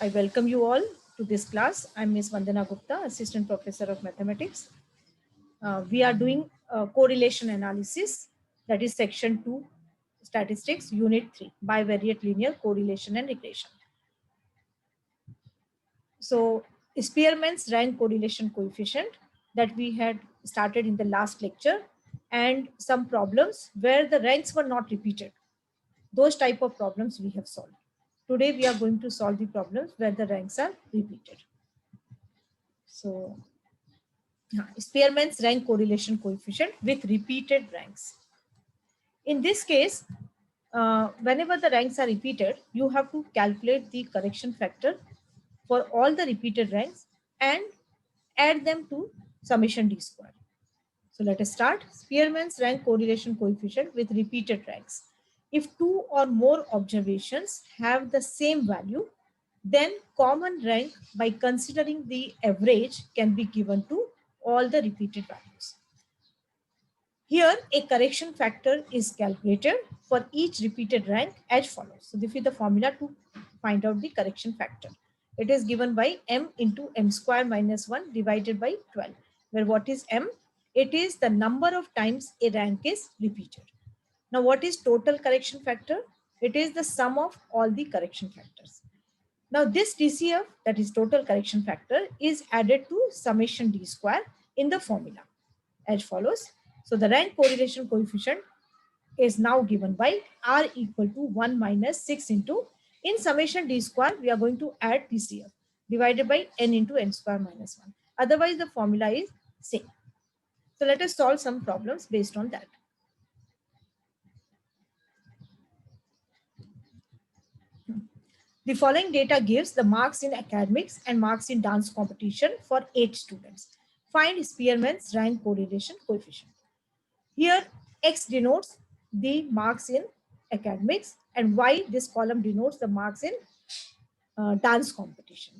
I welcome you all to this class. I'm Ms. Vandana Gupta, Assistant Professor of Mathematics. We are doing correlation analysis, that is section 2, statistics, unit 3, bivariate linear correlation and regression. So Spearman's rank correlation coefficient that we had started in the last lecture, and some problems where the ranks were not repeated. Those type of problems we have solved. Today we are going to solve the problems where the ranks are repeated. So Spearman's rank correlation coefficient with repeated ranks. In this case, whenever the ranks are repeated, you have to calculate the correction factor for all the repeated ranks and add them to summation d square. So let us start. Spearman's rank correlation coefficient with repeated ranks. If two or more observations have the same value, then common rank by considering the average can be given to all the repeated values. Here, a correction factor is calculated for each repeated rank as follows. So this is the formula to find out the correction factor. It is given by m into m square minus 1 divided by 12, where what is m? It is the number of times a rank is repeated. Now, what is total correction factor? It is the sum of all the correction factors. Now, this TCF, that is total correction factor, is added to summation d square in the formula as follows. So the rank correlation coefficient is now given by R equal to 1 minus 6 into, in summation d square, we are going to add TCF divided by n into n square minus 1. Otherwise, the formula is same. So let us solve some problems based on that. The following data gives the marks in academics and marks in dance competition for 8 students. Find Spearman's rank correlation coefficient. Here, X denotes the marks in academics and Y, this column denotes the marks in dance competition.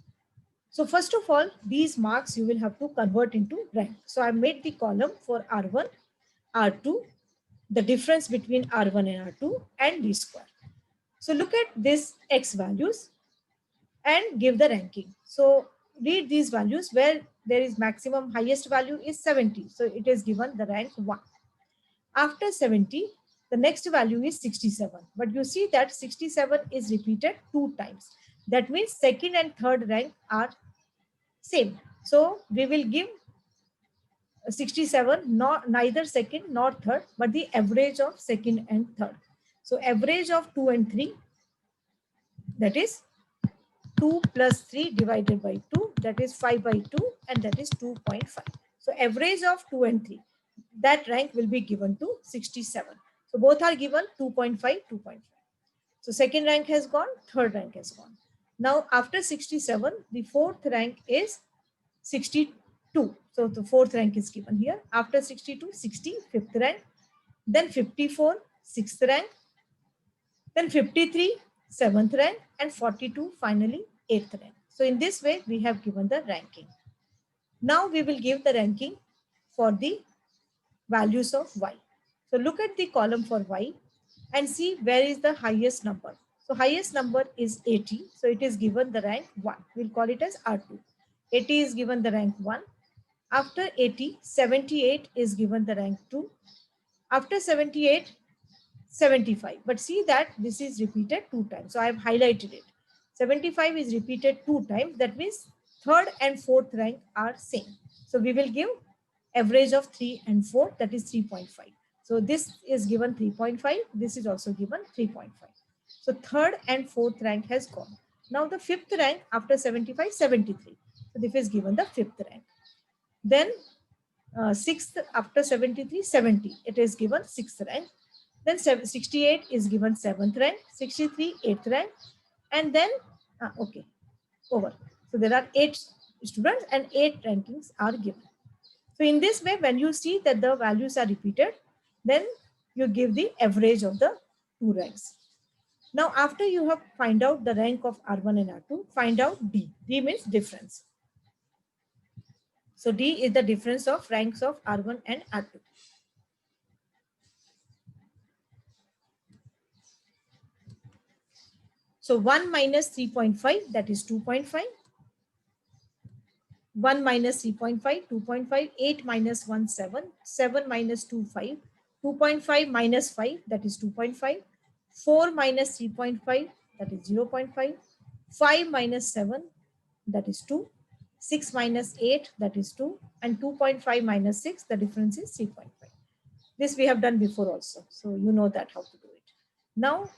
So first of all, these marks you will have to convert into rank. So I made the column for R1, R2, the difference between R1 and R2 and D square. So look at this X values and give the ranking. So read these values where there is maximum highest value is 70. So it is given the rank 1. After 70, the next value is 67. But you see that 67 is repeated 2 times. That means second and third rank are same. So we will give 67, neither second nor third, but the average of second and third. So average of 2 and 3, that is 2 plus 3 divided by 2, that is 5 by 2, and that is 2.5. So average of 2 and 3, that rank will be given to 67. So both are given 2.5, 2.5. So second rank has gone, third rank has gone. Now after 67, the fourth rank is 62. So the fourth rank is given here. After 62, 60, fifth rank. Then 54, sixth rank. Then 53, seventh rank. And 42, finally, eighth rank. So in this way, we have given the ranking. Now we will give the ranking for the values of Y. So look at the column for Y and see where is the highest number. So highest number is 80. So it is given the rank 1. We'll call it as R2. 80 is given the rank 1. After 80, 78 is given the rank 2. After 78, 75. But see that this is repeated 2 times. So I have highlighted it. 75 is repeated 2 times. That means third and fourth rank are same. So we will give average of 3 and 4, that is 3.5. So this is given 3.5. This is also given 3.5. So third and fourth rank has gone. Now the fifth rank after 75, 73. So this is given the fifth rank. Then sixth after 73, 70. It is given sixth rank. Then 68 is given seventh rank. 63, eighth rank. And then, okay, over. So there are 8 students and 8 rankings are given. So in this way, when you see that the values are repeated, then you give the average of the 2 ranks. Now, after you have find out the rank of R1 and R2, find out D. D means difference. So D is the difference of ranks of R1 and R2. So 1 minus 3.5, that is 2.5. 1 minus 3.5, 2.5, 8 minus 1, 7, 7 minus 2, 5, 2.5 minus 5, that is 2.5, 4 minus 3.5, that is 0.5, 5 minus 7, that is 2, 6 minus 8, that is 2, and 2.5 minus 6, the difference is 3.5. This we have done before also, so you know that how to do it. Now,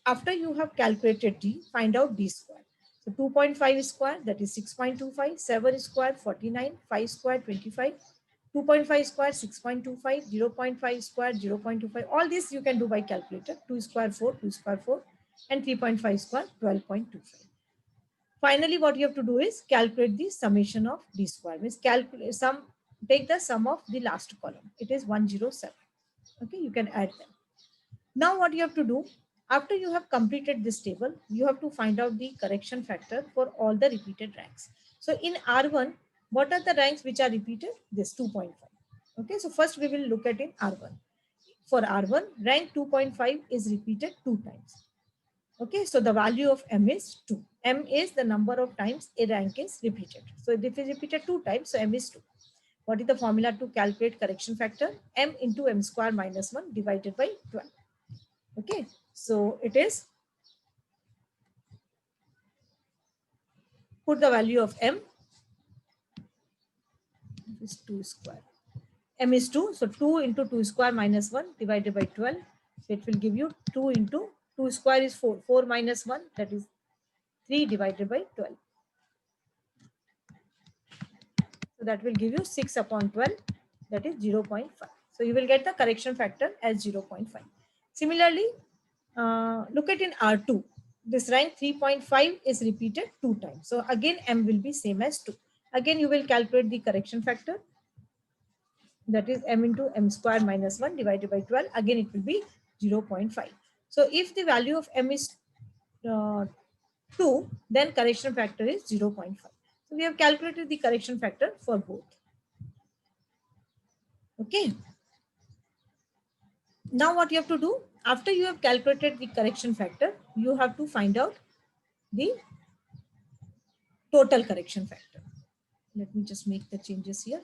after you have calculated d, find out d square. So 2.5 square, that is 6.25, 7 square, 49, 5 square, 25, 2.5 square, 6.25, 0.5 square, 0.25. All this you can do by calculator. 2 square, 4, 2 square, 4, and 3.5 square, 12.25. Finally, what you have to do is calculate the summation of d square. Means calculate sum, take the sum of the last column. It is 107. Okay, you can add them. Now what you have to do, after you have completed this table, you have to find out the correction factor for all the repeated ranks. So in R1, what are the ranks which are repeated? This 2.5. Okay, so first we will look at in R1. For R1, rank 2.5 is repeated 2 times. Okay, so the value of M is 2. M is the number of times a rank is repeated. So if it is repeated 2 times, so M is 2. What is the formula to calculate correction factor? M into M square minus 1 divided by 12. Okay, so it is, put the value of M is 2 square. M is 2, so 2 into 2 square minus 1 divided by 12. So it will give you 2 into 2 square is 4. 4 minus 1, that is 3 divided by 12. So that will give you 6 upon 12, that is 0.5. So you will get the correction factor as 0.5. Similarly, look at in R2. This rank 3.5 is repeated 2 times. So again, M will be same as 2. Again, you will calculate the correction factor. That is M into M square minus 1 divided by 12. Again, it will be 0.5. So if the value of M is 2, then correction factor is 0.5. So we have calculated the correction factor for both. Okay. Now what you have to do, after you have calculated the correction factor, you have to find out the total correction factor. Let me just make the changes here.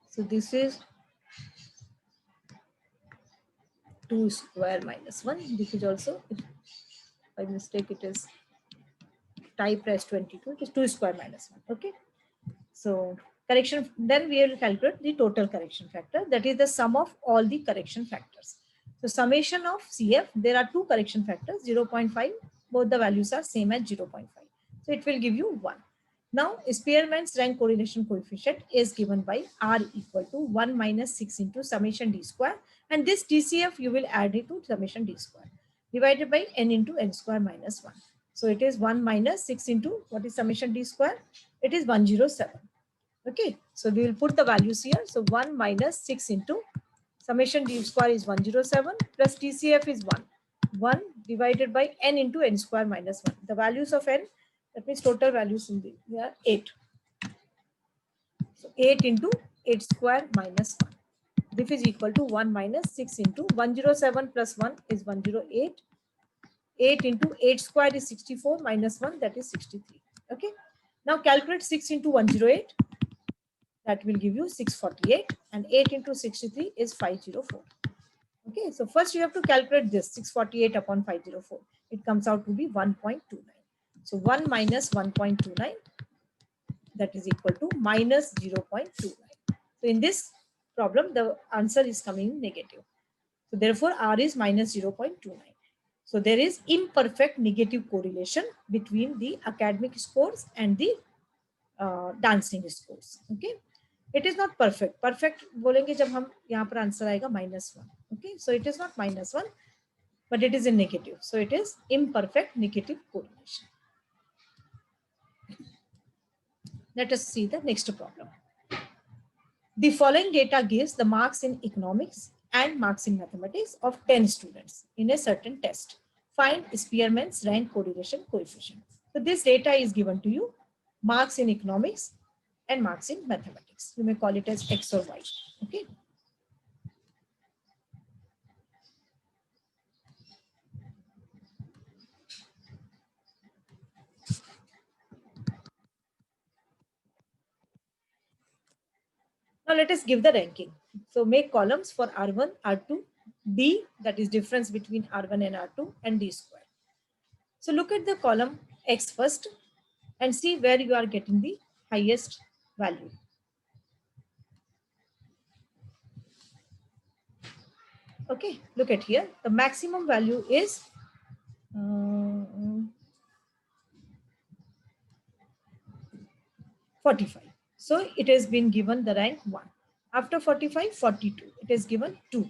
So this is 2 square minus 1. This is also, if by mistake it is typed as 22, it is 2 square minus 1. Okay. So correction, then we will calculate the total correction factor. That is the sum of all the correction factors. So summation of CF, there are 2 correction factors, 0.5. Both the values are same as 0.5. So it will give you 1. Now, Spearman's rank correlation coefficient is given by R equal to 1 minus 6 into summation D square. And this DCF you will add it to summation D square divided by N into N square minus 1. So it is 1 minus 6 into, what is summation D square? It is 107. Okay, so we will put the values here. So 1 minus 6 into summation D square is 107 plus DCF is 1. 1 divided by N into N square minus 1. The values of N, that means total values in the, they are 8. So 8 into 8 square minus 1. This is equal to 1 minus 6 into 107 plus 1 is 108. 8 into 8 square is 64 minus 1, that is 63. Okay. Now calculate 6 into 108. That will give you 648, and 8 into 63 is 504. Okay, so first you have to calculate this 648 upon 504. It comes out to be 1.29. So 1 minus 1.29, that is equal to minus 0.29. So in this problem, the answer is coming negative. So therefore, R is minus 0.29. So there is imperfect negative correlation between the academic scores and the dancing scores. Okay. It is not perfect. Perfect बोलेंगे जब हम यहाँ पर answer आएगा -1. Okay, so it is not -1, but it is in negative. So it is imperfect negative correlation. Let us see the next problem. The following data gives the marks in economics and marks in mathematics of 10 students in a certain test. Find Spearman's rank correlation coefficient. So this data is given to you, marks in economics and marks in mathematics. You may call it as X or Y. Okay. Now let us give the ranking. So make columns for R1, R2, D, that is difference between R1 and R2, and D square. So look at the column X first and see where you are getting the highest value. Okay, look at here. The maximum value is 45. So it has been given the rank 1. After 45, 42. It is given 2.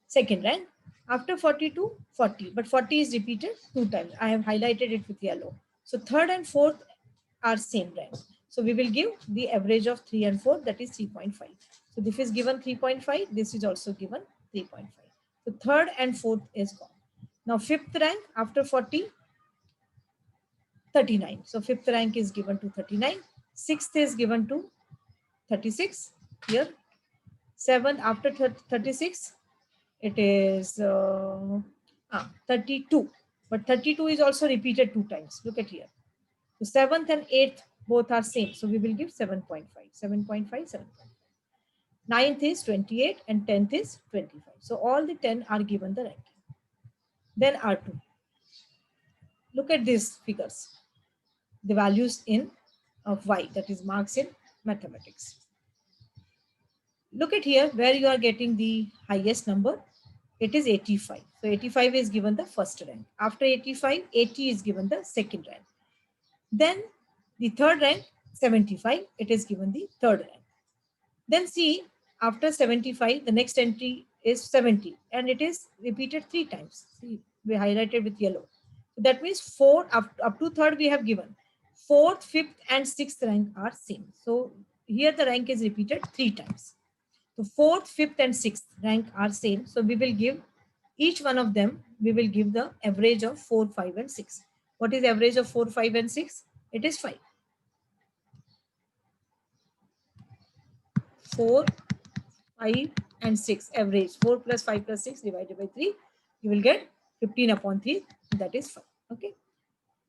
Second rank. After 42, 40. But 40 is repeated 2 times. I have highlighted it with yellow. So third and fourth are same rank. So we will give the average of 3 and 4, that is 3.5. So this is given 3.5. This is also given 3.5. So third and fourth is gone. Now fifth rank after 40, 39. So fifth rank is given to 39. Sixth is given to 36 here. Seventh after 36, it is 32. But 32 is also repeated 2 times. Look at here. So seventh and eighth both are same. So we will give 7.5. 7.5, 7.5. Ninth is 28 and 10th is 25. So all the 10 are given the ranking. Then R2. Look at these figures. The values in of Y, that is marks in mathematics. Look at here where you are getting the highest number. It is 85. So 85 is given the first rank. After 85, 80 is given the second rank. Then the third rank, 75, it is given the third rank. Then see, after 75, the next entry is 70 and it is repeated 3 times. See, we highlighted with yellow. So that means 4 up to third we have given. Fourth, fifth and sixth rank are same. So here the rank is repeated 3 times. So fourth, fifth and sixth rank are same. So we will give each one of them, we will give the average of 4, 5 and 6. What is average of 4, 5 and 6? It is 5. 4, 5 and 6 average. 4 plus 5 plus 6 divided by 3. You will get 15 upon 3. That is 5. Okay.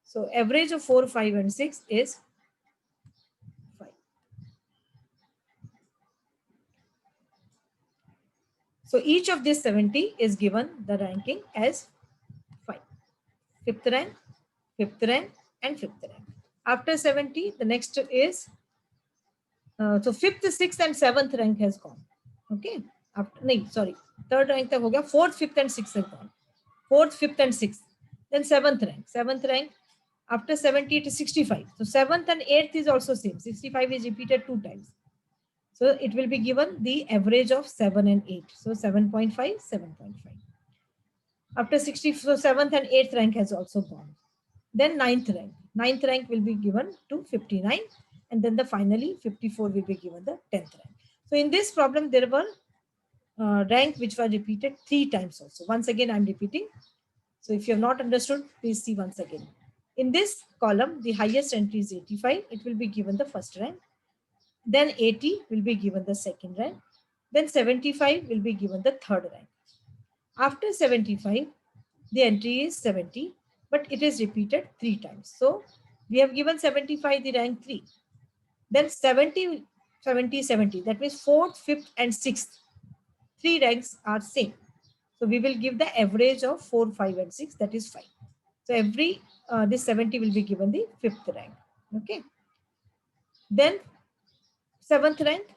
So average of 4, 5 and 6 is 5. So each of these 70 is given the ranking as 5. Fifth rank, fifth rank and fifth rank. After 70, the next is, so fifth, sixth and seventh rank has gone. Okay. After, no, sorry. Third rank tak ho gaya. Fourth, fifth and sixth has gone. Fourth, fifth and sixth. Then seventh rank. Seventh rank. After 70, it is 65. So seventh and eighth is also same. 65 is repeated 2 times. So it will be given the average of 7 and 8. So 7.5, 7.5. After 60, so 7th and 8th rank has also gone. Then 9th rank. 9th rank will be given to 59. And then the finally 54 will be given the 10th rank. So in this problem, there were rank which were repeated 3 times also. Once again, I'm repeating. So if you have not understood, please see once again. In this column, the highest entry is 85. It will be given the first rank. Then 80 will be given the second rank. Then 75 will be given the third rank. After 75, the entry is 70, but it is repeated 3 times. So we have given 75 the rank 3. Then 70, 70, 70. That means 4th, 5th and 6th. 3 ranks are same. So we will give the average of 4, 5 and 6. That is 5. So every this 70 will be given the 5th rank. Okay. Then 7th rank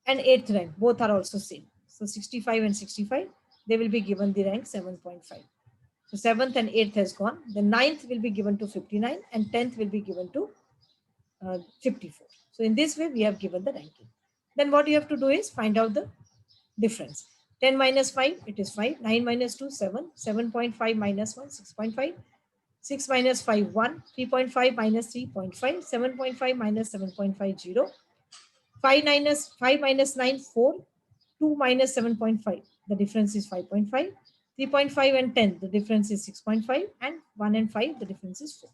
and 8th rank. Both are also same. So 65 and 65. They will be given the rank 7.5. So 7th and 8th has gone. The 9th will be given to 59 and 10th will be given to 54. So in this way, we have given the ranking. Then what you have to do is find out the difference. 10 minus 5, it is 5. 9 minus 2, 7. 7.5 minus 1, 6.5. 6 minus 5, 1. 3.5 minus 3.5. 7.5 minus 7.5, 0. 5 minus 9, 4. 2 minus 7.5. the difference is 5.5. 3.5 and 10, the difference is 6.5, and 1 and 5, the difference is 4.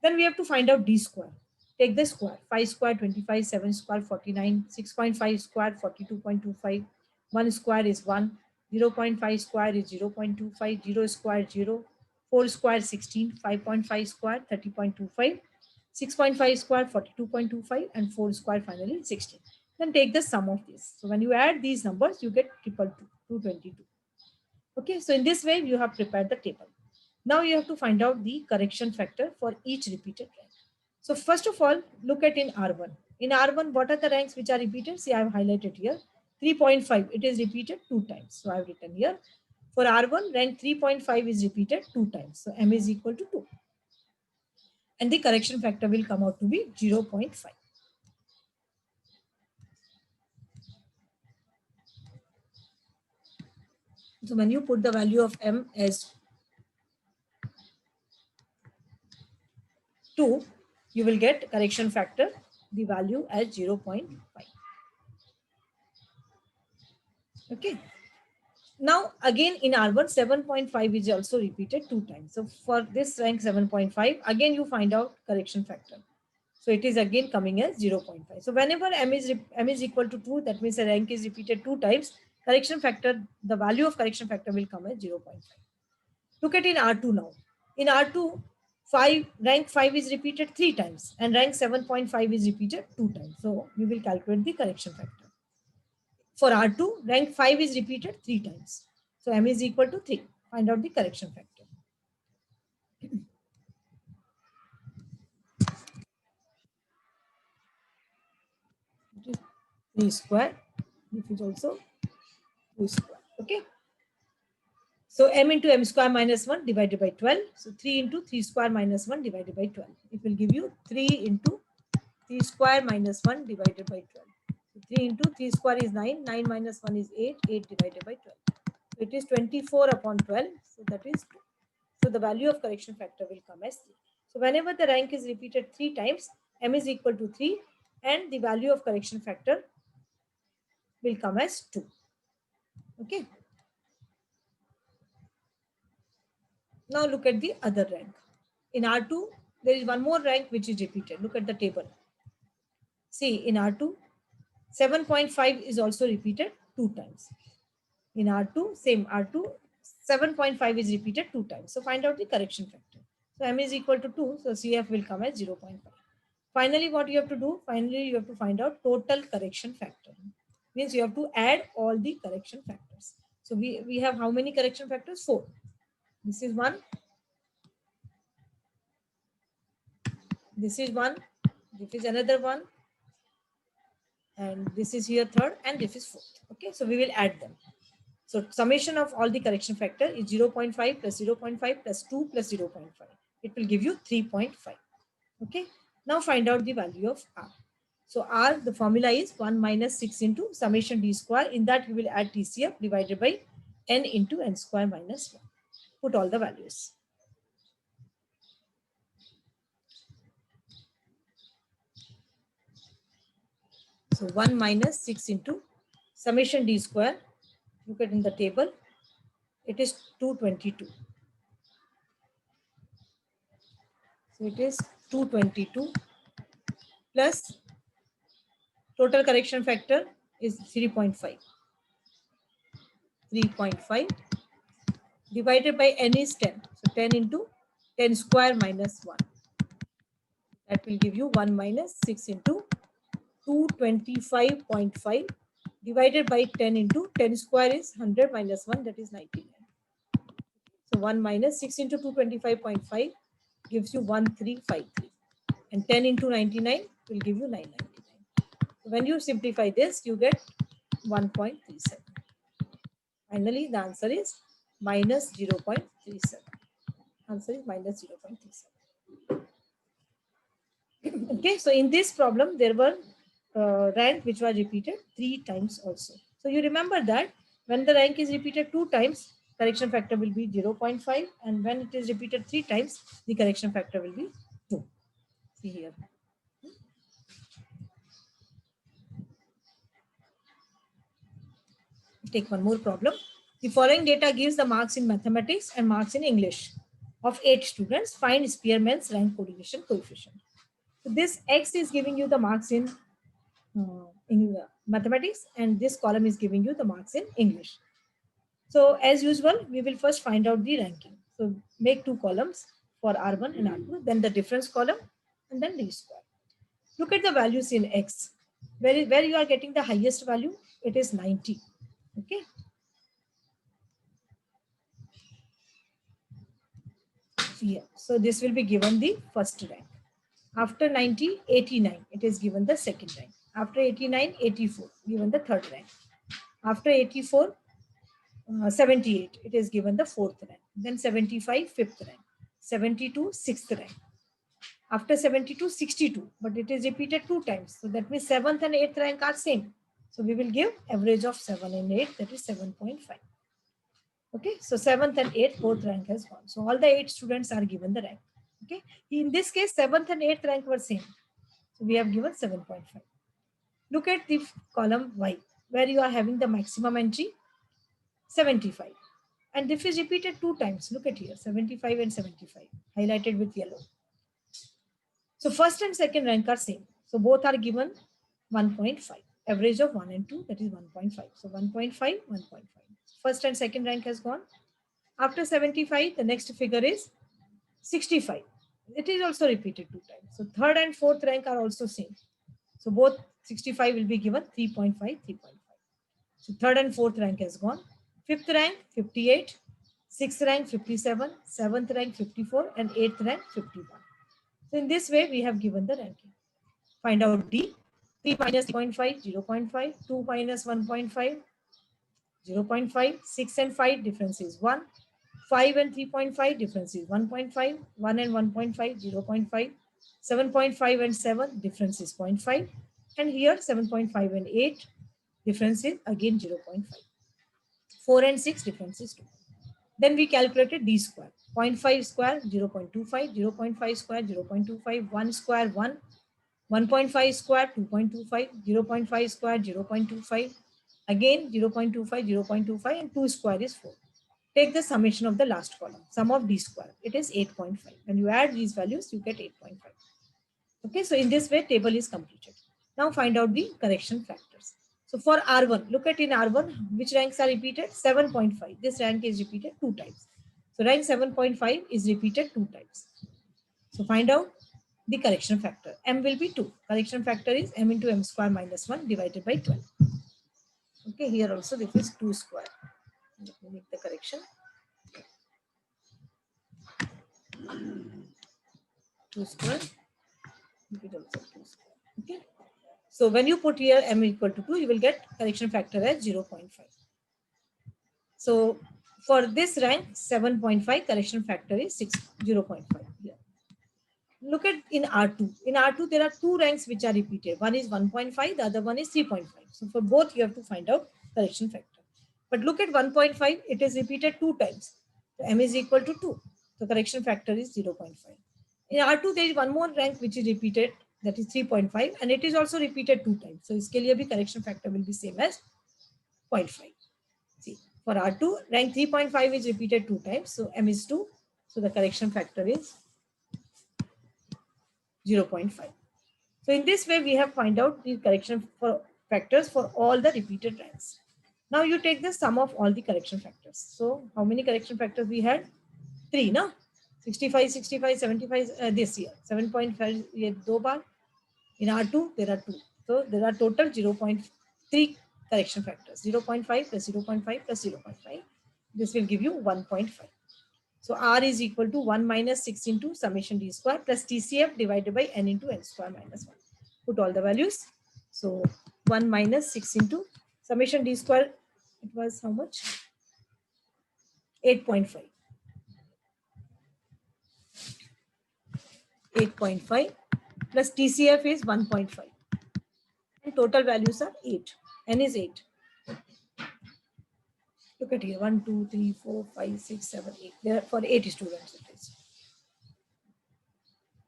Then we have to find out d square. Take the square. 5 square 25, 7 square 49, 6.5 square 42.25, 1 square is 1, 0.5 square is 0.25, 0 square 0, 4 square 16, 5.5 square 30.25, 6.5 square 42.25, and 4 square finally 16. Then take the sum of this. So when you add these numbers, you get 222. Okay, so in this way you have prepared the table. Now you have to find out the correction factor for each repeated rank. So first of all, look at in R1. In R1, what are the ranks which are repeated? See, I have highlighted here. 3.5, it is repeated 2 times. So I have written here. For R1, rank 3.5 is repeated 2 times. So M is equal to 2. And the correction factor will come out to be 0.5. So when you put the value of M as 2, you will get correction factor, the value as 0.5. Okay. Now again in R1, 7.5 is also repeated 2 times. So for this rank 7.5, again you find out correction factor. So it is again coming as 0.5. So whenever M is equal to 2, that means a rank is repeated 2 times, correction factor, the value of correction factor will come as 0.5. Look at in R2 now. In R2, rank 5 is repeated 3 times and rank 7.5 is repeated 2 times. So we will calculate the correction factor. For R2, rank 5 is repeated 3 times. So M is equal to 3. Find out the correction factor. 3 square. This is also 2 square. Okay. So M into M square minus 1 divided by 12. So 3 into 3 square minus 1 divided by 12. It will give you 3 into 3 square minus 1 divided by 12. So 3 into 3 square is 9. 9 minus 1 is 8. 8 divided by 12. So it is 24 upon 12. So that is 2. So the value of correction factor will come as 3. So whenever the rank is repeated 3 times, M is equal to 3 and the value of correction factor will come as 2. Okay. Now look at the other rank. In R2, there is one more rank which is repeated. Look at the table. See, in R2, 7.5 is also repeated 2 times. In R2, same R2, 7.5 is repeated 2 times. So find out the correction factor. So M is equal to 2. So CF will come as 0.5. Finally, what you have to do? Finally, you have to find out total correction factor. Means you have to add all the correction factors. So we have how many correction factors? 4. This is 1. This is 1. This is another 1. And this is here 3rd. And this is 4th. Okay. So we will add them. So summation of all the correction factor is 0.5 plus 0.5 plus 2 plus 0.5. It will give you 3.5. Okay. Now find out the value of R. So R, the formula is 1 minus 6 into summation D square. In that we will add TCF divided by N into N square minus 1. Put all the values. So 1 minus 6 into summation D square. Look at in the table. It is 222. So it is 222 plus total correction factor is 3.5. 3.5 divided by N is 10. So 10 into 10 square minus 1. That will give you 1 minus 6 into 225.5 divided by 10 into 10 square is 100 minus 1, that is 99. So 1 minus 6 into 225.5 gives you 1353. And 10 into 99 will give you 999. So when you simplify this, you get 1.37. Finally, the answer is minus 0.37. Answer is minus 0.37. Okay, so in this problem, there were rank which was repeated 3 times also. So you remember that when the rank is repeated 2 times, correction factor will be 0.5, and when it is repeated 3 times, the correction factor will be 2. See here. Take one more problem. The following data gives the marks in mathematics and marks in English of 8 students. Find Spearman's rank correlation coefficient. So this X is giving you the marks in mathematics, and this column is giving you the marks in English. So as usual, we will first find out the ranking. So make two columns for R1 and R2, then the difference column, and then D square. Look at the values in X. Where you are getting the highest value, it is 90. Okay. Here. So this will be given the first rank. After 90, 89, it is given the second rank. After 89, 84, given the third rank. After 84, 78, it is given the fourth rank. Then 75, fifth rank. 72, sixth rank. After 72, 62, but it is repeated 2 times. So that means 7th and 8th rank are same. So we will give average of 7 and 8, that is 7.5. Okay, so 7th and 8th both rank has gone. So all the 8 students are given the rank. Okay, in this case, 7th and 8th rank were same. So we have given 7.5. Look at the column Y, where you are having the maximum entry, 75. And this is repeated 2 times. Look at here, 75 and 75, highlighted with yellow. So first and second rank are same. So both are given 1.5. Average of 1 and 2, that is 1.5. So 1.5, 1.5. First and second rank has gone. After 75, the next figure is 65. It is also repeated 2 times. So third and fourth rank are also same. So both 65 will be given 3.5, 3.5. So third and fourth rank has gone. Fifth rank, 58. Sixth rank, 57. Seventh rank, 54. And eighth rank, 51. So in this way, we have given the ranking. Find out D. 3 minus 0.5, 0.5. 2 minus 1.5, 0.5. 6 and 5, difference is 1. 5 and 3.5, difference is 1.5. 1 and 1.5, 0.5. 7.5 and 7, difference is 0.5. And here 7.5 and 8, difference is again 0.5. 4 and 6, difference is 2. Then we calculated D square. 0.5 square, 0.25. 0.5 square, 0.25. 1 square, 1. 1.5 square, 2.25. 0.5 square, 0.25. Again 0.25, 0.25, and 2 square is 4. Take the summation of the last column. Sum of D square. It is 8.5. When you add these values, you get 8.5. Okay, so in this way, table is completed. Now find out the correction factors. So for R1, look at in R1, which ranks are repeated? 7.5. This rank is repeated 2 times. So rank 7.5 is repeated 2 times. So find out the correction factor. M will be 2. Correction factor is M into M square minus 1 divided by 12. Okay, here also this is 2 square. Let me make the correction. 2 square. Okay. So when you put here M equal to 2, you will get correction factor as 0.5. So for this rank, 7.5, correction factor is 0.5 here. Look at in R2. In R2, there are 2 ranks which are repeated. One is 1.5, the other one is 3.5. So for both, you have to find out correction factor. But look at 1.5, it is repeated 2 times. So M is equal to 2. So correction factor is 0.5. In R2, there is one more rank which is repeated, that is 3.5, and it is also repeated 2 times. So iske liye bhi correction factor will be same as 0.5. See, for R2, rank 3.5 is repeated 2 times. So M is 2. So the correction factor is 0.5. So in this way, we have find out the correction for factors for all the repeated ranks. Now you take the sum of all the correction factors. So how many correction factors we had? 3, no? 65, 65, 75 this year. 7.5 ये 2 बार. In R2, there are 2. So there are total 0.3 correction factors. 0.5 plus 0.5 plus 0.5. This will give you 1.5. So R is equal to 1 minus 6 into summation D square plus TCF divided by N into N square minus 1. Put all the values. So 1 minus 6 into summation D square, it was how much? 8.5. 8.5 plus TCF is 1.5. And total values are 8. N is 8. Look at here. 1, 2, 3, 4, 5, 6, 7, 8. There are for 8 students it is.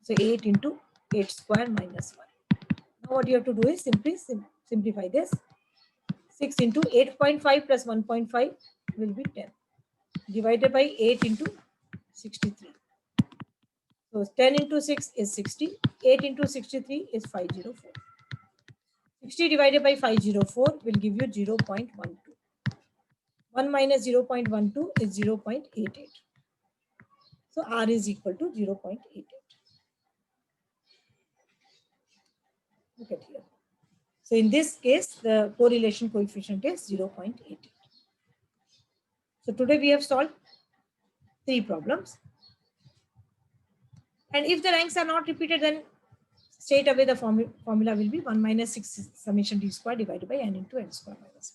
So 8 into 8 square minus 1. Now what you have to do is simply simplify this. 6 into 8.5 plus 1.5 will be 10. Divided by 8 into 63. So 10 into 6 is 60. 8 into 63 is 504. 60 divided by 504 will give you 0.12. 1 minus 0.12 is 0.88. So R is equal to 0.88. Look at here. So in this case, the correlation coefficient is 0.88. So today we have solved 3 problems. And if the ranks are not repeated, then straight away the formula will be 1 minus 6 summation d square divided by n into n square minus.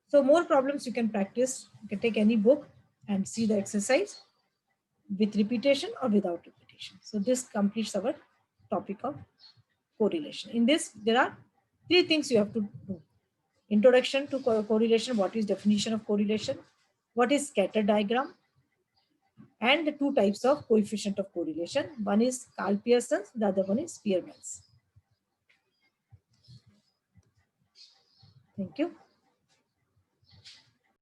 So more problems you can practice. You can take any book and see the exercise with repetition or without repetition. So this completes our topic of correlation. In this, there are 3 things you have to do. Introduction to correlation, what is definition of correlation, what is scatter diagram, and the 2 types of coefficient of correlation. One is Karl Pearson's, the other one is Spearman's. Thank you.